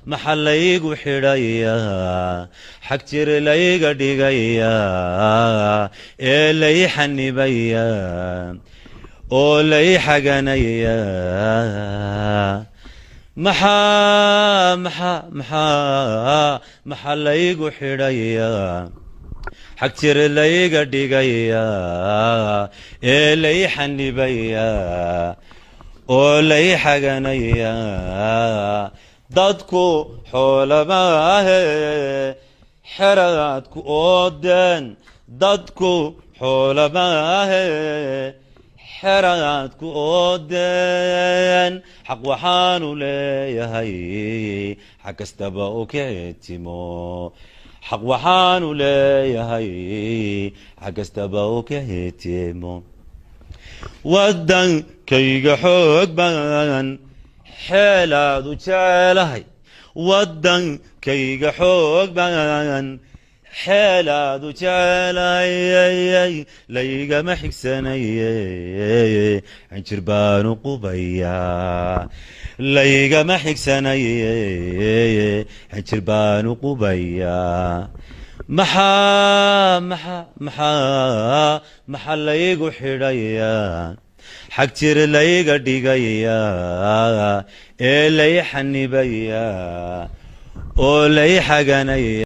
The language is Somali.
maxaa laygu xidhayaa xag jir layga dhigayaa ee lay xanibayaa oo lay xaganayaa maxaa laygu xidhayaa xag jir layga dhigayaa ee lay xanibayaa oo lay xaganayaa dadku xoolabaahe xeraadku oodeen dadku xoolabaahe xeraadku oodeen xaq waxaanu leeyahay xag kastaba u kicitimo xaq waxaanu leeyahay xag kastaba u kicitimo waddankayga xoog badan xeelaadu jecelahay waddankayga xoog badan xeelaadu jecelahay laygama xigsanaye xinjir baanu qubayaa laygama xigsanaye xinjir baanu qubayaa maxaa laygu xidhayaa xag jir layga dhigayaa ee lay xanibayaa oo lay xaganaya